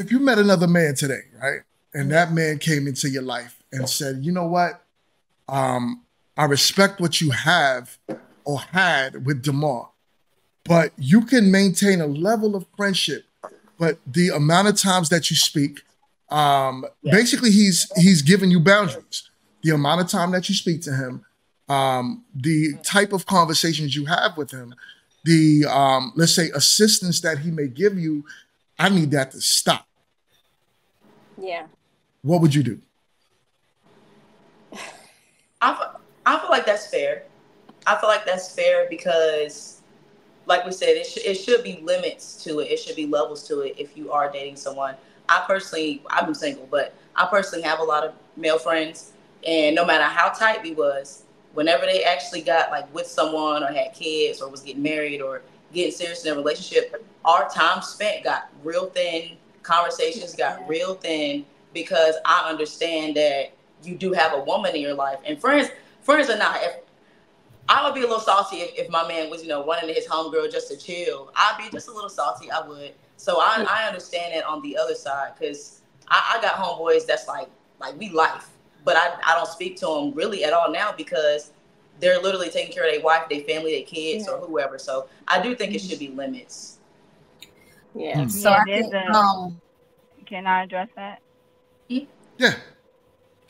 if you met another man today, right? And that man came into your life and said, you know what? I respect what you have or had with DeMar, but you can maintain a level of friendship. But the amount of times that you speak, basically he's giving you boundaries. The amount of time that you speak to him, the type of conversations you have with him, the let's say assistance that he may give you, I need that to stop. Yeah. What would you do? I feel like that's fair. I feel like that's fair because, like we said, it should be limits to it. It should be levels to it if you are dating someone. I've been single, but I personally have a lot of male friends, and no matter how tight we was, whenever they actually got like with someone or had kids or was getting married or getting serious in a relationship, our time spent got real thin. Conversations got real thin because I understand that you do have a woman in your life, and friends are not. If I would be a little salty if my man was, running to his homegirl just to chill. I'd be just a little salty. I would. So I understand that on the other side because I got homeboys that's like we life, but I don't speak to them really at all now because they're literally taking care of their wife, their family, their kids, or whoever. So I do think it should be limits. Yeah. So I think, can I address that? Yeah.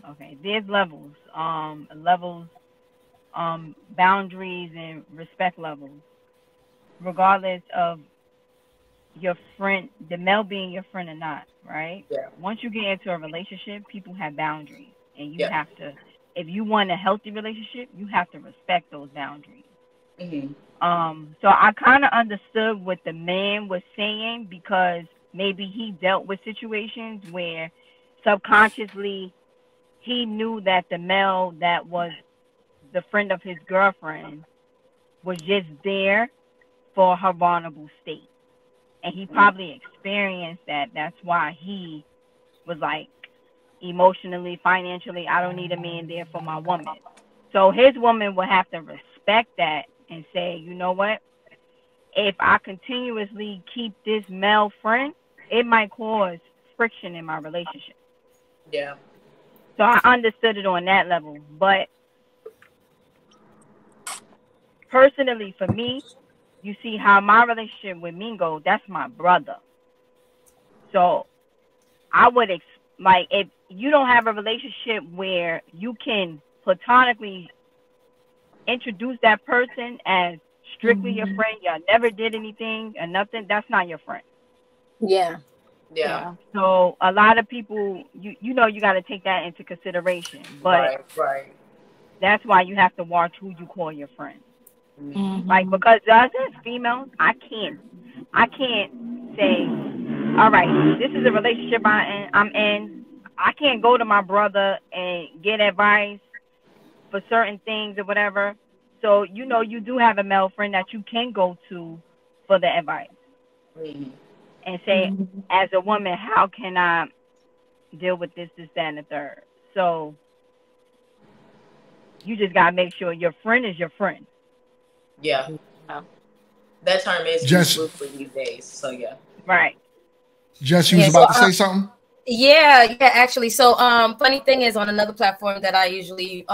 Okay. There's levels. Boundaries and respect levels, regardless of your friend, the male being your friend or not, right? Yeah. Once you get into a relationship, people have boundaries, and you have to, if you want a healthy relationship, you have to respect those boundaries. Mm-hmm. So I kind of understood what the man was saying because maybe he dealt with situations where subconsciously he knew that the male that was the friend of his girlfriend was just there for her vulnerable state. And he probably experienced that. That's why he was like, emotionally, financially, I don't need a man there for my woman. So his woman would have to respect that and say, you know what? If I continuously keep this male friend, it might cause friction in my relationship. Yeah. So I understood it on that level. But personally, for me, you see how my relationship with Mingo, that's my brother. So I would, if you don't have a relationship where you can platonically introduce that person as strictly your friend, y'all never did anything or nothing, that's not your friend. Yeah. Yeah. So a lot of people, you got to take that into consideration. But right. That's why you have to watch who you call your friend. Mm-hmm. Like, because us as females, I can't say, all right, this is a relationship I'm in. I can't go to my brother and get advice for certain things or whatever. So, you do have a male friend that you can go to for the advice. Mm-hmm. And say, as a woman, how can I deal with this, that, and the third? So you just got to make sure your friend is your friend. Yeah. That term is used loosely these days. So, yeah. Right. Jess, you was about to say something? Yeah, actually. So, funny thing is, on another platform that I usually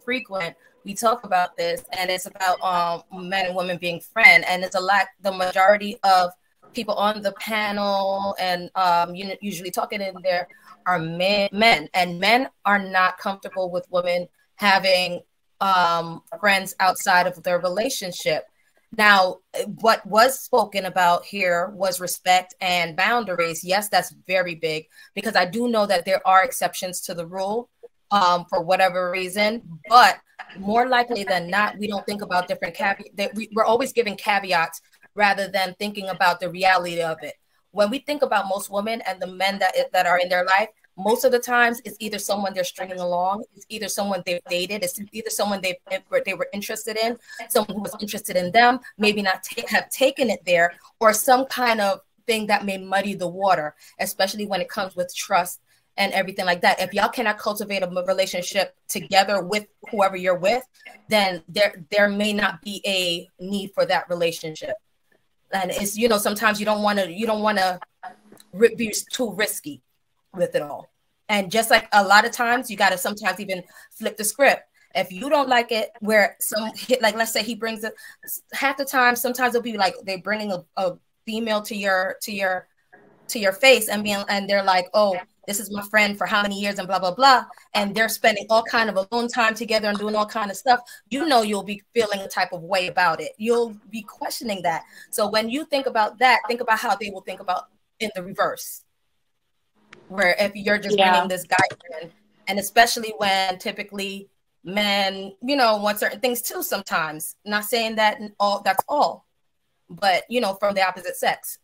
frequent, we talk about this, and it's about men and women being friends, and it's the majority of people on the panel and usually talking in there are men, and men are not comfortable with women having friends outside of their relationship. Now, what was spoken about here was respect and boundaries. Yes, that's very big, because I do know that there are exceptions to the rule for whatever reason, but more likely than not, we don't think about different caveats. We're always giving caveats rather than thinking about the reality of it. When we think about most women and the men that are in their life, most of the times it's either someone they're stringing along, it's either someone they've dated, it's either someone they were interested in, someone who was interested in them, maybe not have taken it there, or some kind of thing that may muddy the water, especially when it comes with trust and everything like that. If y'all cannot cultivate a relationship together with whoever you're with, then there may not be a need for that relationship. And it's, sometimes you don't want to be too risky with it all. And just like a lot of times, you got to sometimes even flip the script. If you don't like it, where like let's say he brings it, half the time, sometimes it'll be like they bringing a female to your face and they're like, oh, this is my friend for how many years and blah blah blah, and they're spending all kind of alone time together and doing all kind of stuff. You'll be feeling a type of way about it. You'll be questioning that. So when you think about that, think about how they will think about in the reverse, where if you're just bringing this guy in, and especially when typically men, want certain things too sometimes. Not saying that that's all, but, from the opposite sex,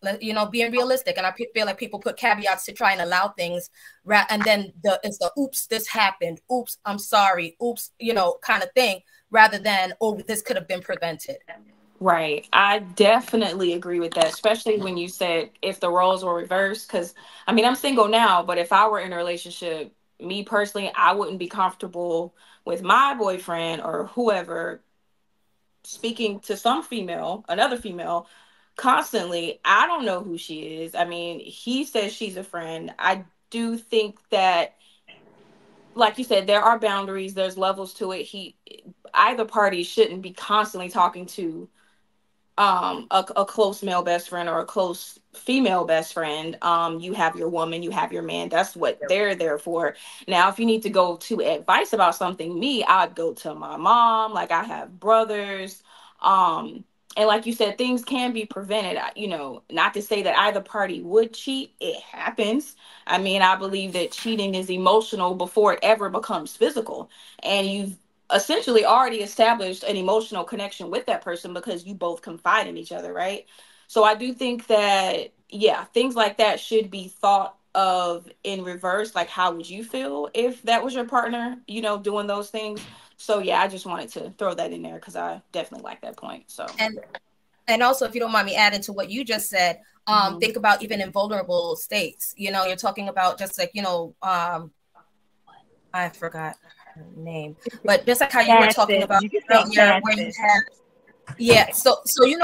being realistic. And I feel like people put caveats to try and allow things, and then it's the oops, this happened, oops, I'm sorry, oops, kind of thing, rather than, oh, this could have been prevented. Right. I definitely agree with that, especially when you said if the roles were reversed. Because, I mean, I'm single now, but if I were in a relationship, me personally, I wouldn't be comfortable with my boyfriend or whoever speaking to another female, constantly. I don't know who she is. I mean, he says she's a friend. I do think that, like you said, there are boundaries, there's levels to it. Either party shouldn't be constantly talking to a close male best friend or a close female best friend. You have your woman, you have your man. That's what they're there for. Now, if you need to go to advice about something, I'd go to my mom. Like, I have brothers. And like you said, things can be prevented. Not to say that either party would cheat. It happens. I mean, I believe that cheating is emotional before it ever becomes physical. And you've essentially already established an emotional connection with that person because you both confide in each other, right? So I do think that, things like that should be thought of in reverse. Like, how would you feel if that was your partner, doing those things? So I just wanted to throw that in there because I definitely like that point. So and also, if you don't mind me adding to what you just said, think about even in vulnerable states. You're talking about just like, I forgot her name, but just like how you were talking about earlier, where you had, so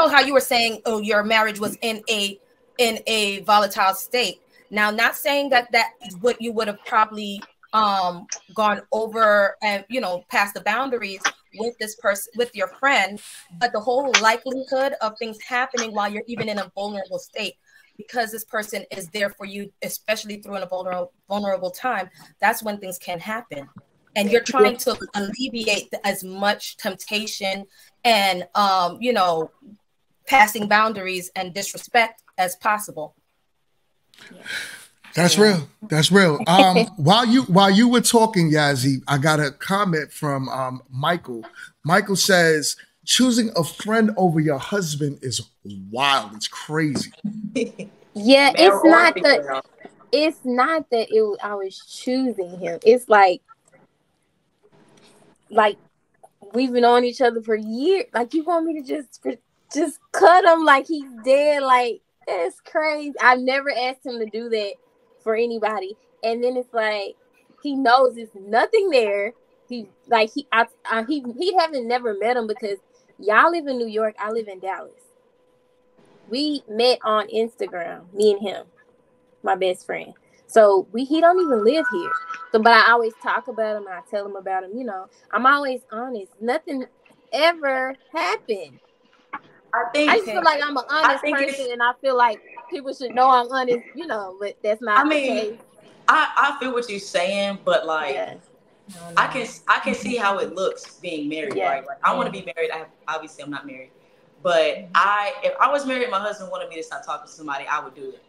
how you were saying, oh, your marriage was in a volatile state. Now, not saying that is what you would have probably gone over and past the boundaries with this person, with your friend, but the whole likelihood of things happening while you're even in a vulnerable state, because this person is there for you, especially through a vulnerable time, that's when things can happen. And you're trying to alleviate as much temptation and passing boundaries and disrespect as possible. That's real. That's real. While you were talking, Yazzie, I got a comment from Michael. Michael says, choosing a friend over your husband is wild. It's crazy. Yeah, it's not that I was choosing him. It's like we've been on each other for years. Like, you want me to just cut him like he's dead? Like, that's crazy. I've never asked him to do that for anybody. And then it's like, he knows it's nothing there. He haven't never met him because y'all live in New York. I live in Dallas. We met on Instagram, me and him, my best friend. So he don't even live here. So, but I always talk about him. I tell him about him. I'm always honest. Nothing ever happened. I just feel like I'm an honest person, and I feel like people should know I'm honest. But that's not the case. I feel what you're saying, but like, I can see how it looks being married, right? Like, I want to be married. Obviously I'm not married, but if I was married, my husband wanted me to stop talking to somebody, I would do it.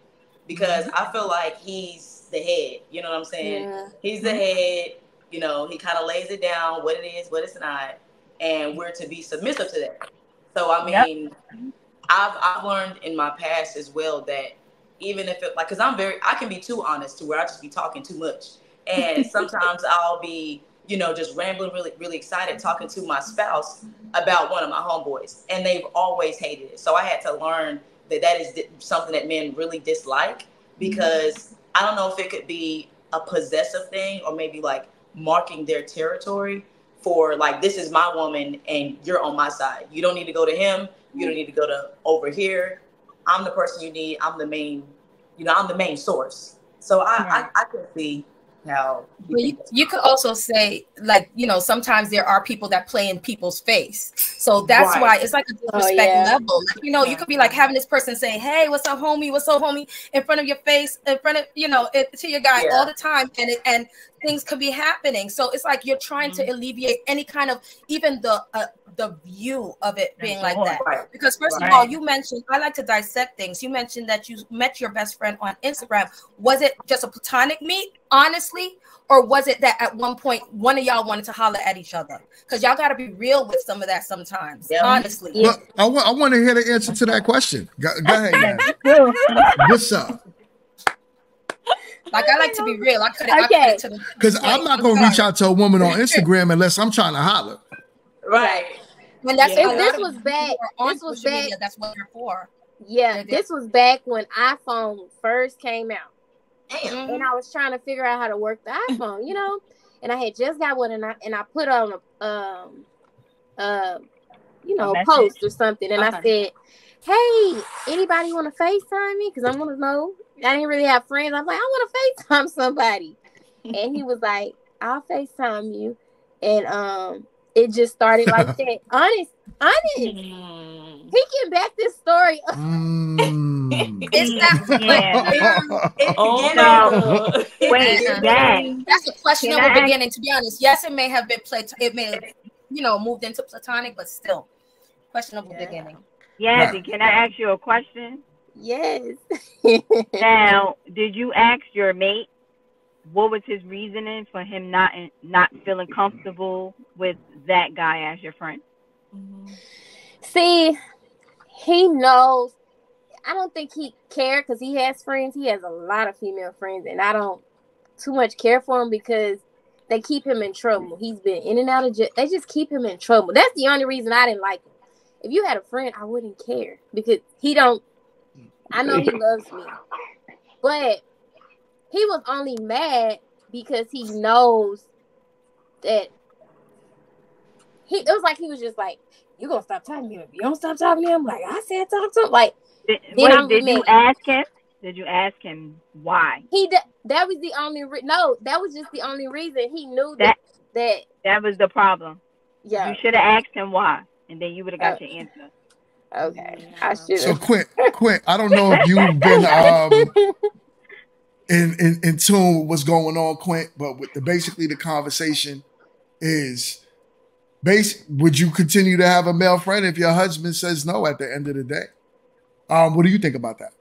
Because I feel like he's the head, you know what I'm saying? Yeah. He's the head, he kind of lays it down, what it is, what it's not, and we're to be submissive to that. So, I mean, I've learned in my past as well that even if it, like, because I can be too honest to where I just be talking too much. And sometimes I'll be, just rambling really, really excited talking to my spouse about one of my homeboys, and they've always hated it. So I had to learn that is something that men really dislike, because I don't know if it could be a possessive thing or maybe like marking their territory for like, this is my woman and you're on my side. You don't need to go to him. You don't need to go to over here. I'm the person you need. I'm the main I'm the main source. So I can see how but you could also say, like, sometimes there are people that play in people's face. So that's why it's like a disrespect level. Like, you could be like having this person say, hey, what's up, homie? What's up, homie? In front of your face, in front of, to your guy all the time. And things could be happening. So it's like you're trying to alleviate any kind of, even the view of it being like that. Because first of all, you mentioned, I like to dissect things. You mentioned that you met your best friend on Instagram. Was it just a platonic meet, honestly? Or was it that at one point, one of y'all wanted to holler at each other? Because y'all got to be real with some of that sometimes, honestly. Well, I want to hear the answer to that question. Go ahead, man. What's up? Like, I like to be real. I cut it to the because I'm not going to reach out to a woman on Instagram unless I'm trying to holler. Right. When that's this was back. This was back. Media, that's what they're for. Yeah, this was back when iPhone first came out. Damn. And I was trying to figure out how to work the iPhone, and I had just got one, and I put on a post or something, and I said, hey, anybody want to FaceTime me? Because I want to know. I didn't really have friends. I'm like, I want to FaceTime somebody. And he was like, I'll FaceTime you. And it just started like that. Honest. He can back this story up. That's a questionable beginning, to be honest. Yes, it may have been it may have, moved into platonic, but still questionable beginning. Yes, can I ask you a question? Yes. Now, did you ask your mate what was his reasoning for him not feeling comfortable with that guy as your friend? See, he knows. I don't think he cared because he has friends. He has a lot of female friends, and I don't too much care for him because they keep him in trouble. He's been in and out of jail. They just keep him in trouble. That's the only reason I didn't like him. If you had a friend, I wouldn't care because he don't. I know he loves me, but he was only mad because he knows that it was like he was just like, you gonna stop talking to him. If you don't stop talking to him, like I said, talk to him. Like, did you ask him? Did you ask him why? That was the only that was just the only reason. He knew that was the problem. Yeah, you should have asked him why, and then you would have got your answer. Okay, I should. So Quint, I don't know if you've been in tune with what's going on, Quint, but basically the conversation is, would you continue to have a male friend if your husband says no at the end of the day? What do you think about that?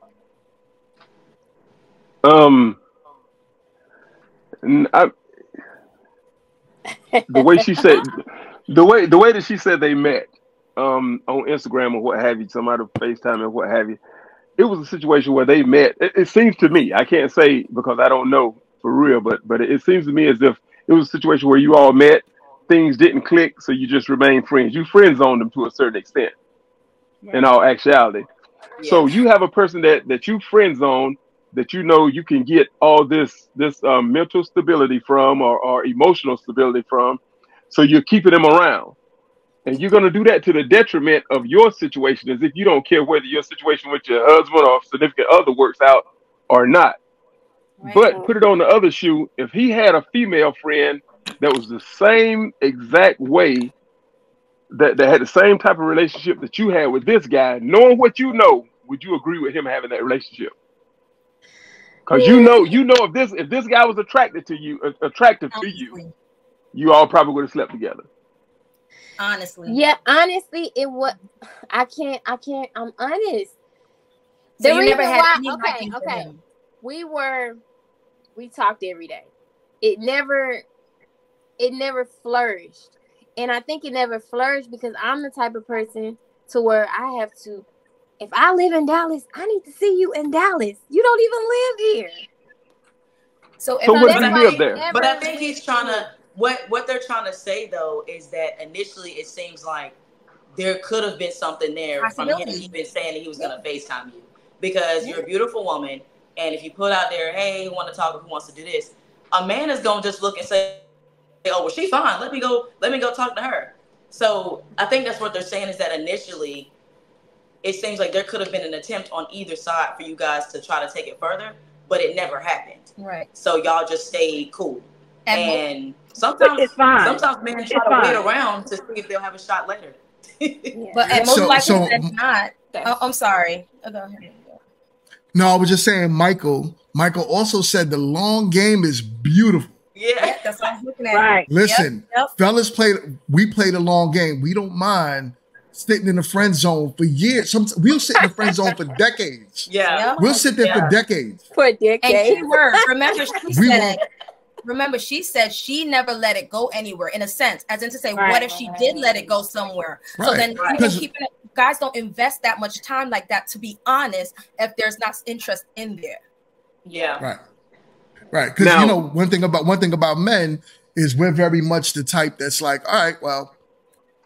The way she said, the way that she said they met on Instagram or what have you, somebody FaceTime and what have you, it was a situation where they met. It seems to me, I can't say because I don't know for real, but it seems to me as if it was a situation where you all met, things didn't click, so you just remain friends. You friend zoned them to a certain extent, in all actuality. Yeah. So you have a person that you friend zone, that you can get all this mental stability from or emotional stability from, so you're keeping them around. And you're going to do that to the detriment of your situation, as if you don't care whether your situation with your husband or significant other works out or not. Right. But put it on the other shoe. If he had a female friend that was the same exact way, that had the same type of relationship that you had with this guy, knowing what you know, would you agree with him having that relationship? Because you know if this guy was attractive to you, you all probably would have slept together. Honestly, it was. I can't. I'm honest. So the reason why, okay. We talked every day. It never flourished, and I think it never flourished because I'm the type of person to where I have to. If I live in Dallas, I need to see you in Dallas. You don't even live here. So what do you live there? But I think he's trying to. What they're trying to say though is that initially it seems like there could have been something there from him even saying that he was going to FaceTime you because you're a beautiful woman, and if you put out there, hey, who want to talk, who wants to do this, a man is going to just look and say, oh, well, she's fine. Let me go talk to her. So I think that's what they're saying is that initially it seems like there could have been an attempt on either side for you guys to try to take it further, but it never happened. Right. So y'all just stayed cool. And sometimes men try to wait around to see if they'll have a shot later. But most likely that's not. I'm sorry. Go ahead. No, I was just saying, Michael also said the long game is beautiful. Yeah, that's what I'm looking at. Right. Listen, fellas we play the long game. We don't mind sitting in the friend zone for years. We'll sit in the friend zone for decades. Yeah. We'll sit there for decades. For decades. And keyword, remember she said she never let it go anywhere, in a sense, as in to say, what if she did let it go somewhere? So then keeping it, guys don't invest that much time like that, to be honest, if there's not interest in there. Yeah. Right. Because you know, one thing about men is we're very much the type that's like, all right, well,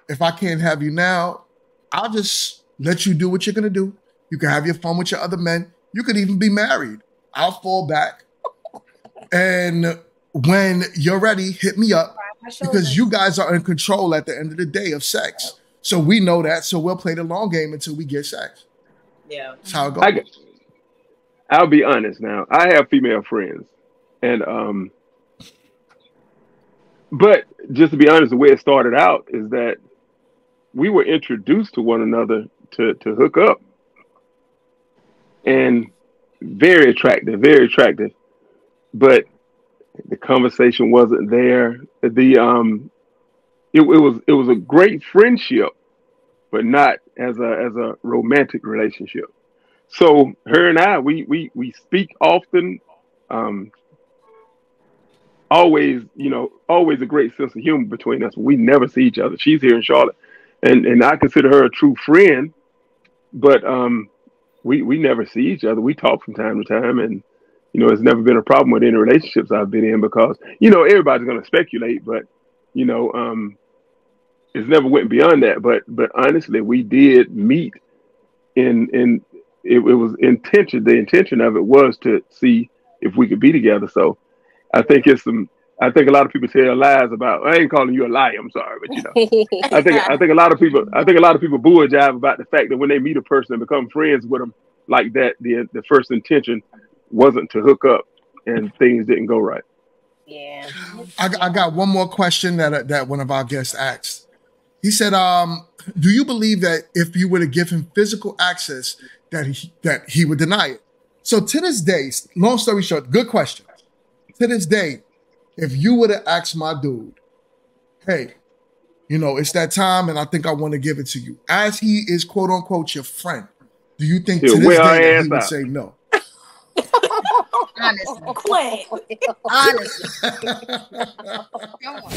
if I can't have you now, I'll just let you do what you're gonna do. You can have your fun with your other men. You could even be married. I'll fall back. And when you're ready, hit me up, because you guys are in control at the end of the day of sex. So we know that. So we'll play the long game until we get sex. Yeah. That's how it goes. I'll be honest now. I have female friends. And but just to be honest, the way it started out is that we were introduced to one another to hook up. And very attractive. But the conversation wasn't there. It was a great friendship, but not as a romantic relationship. So her and I, we speak often. Always a great sense of humor between us. We never see each other. She's here in Charlotte, and I consider her a true friend, but we never see each other. We talk from time to time, and it's never been a problem with any relationships I've been in, because everybody's going to speculate, but it's never went beyond that. But honestly, we did meet in it was intention. The intention of it was to see if we could be together. So I think I think a lot of people tell lies about. I ain't calling you a liar. I'm sorry, but I think a lot of people boo a jive about the fact that when they meet a person and become friends with them like that, the first intention wasn't to hook up, and things didn't go right. Yeah. I got one more question that one of our guests asked. He said, "Do you believe that if you were to give him physical access, that he would deny it?" So to this day, long story short, good question. To this day, if you would have asked my dude, hey, it's that time and I think I want to give it to you, as he is quote unquote your friend, do you think to this day that he would say no? Honestly. Honestly. Come on.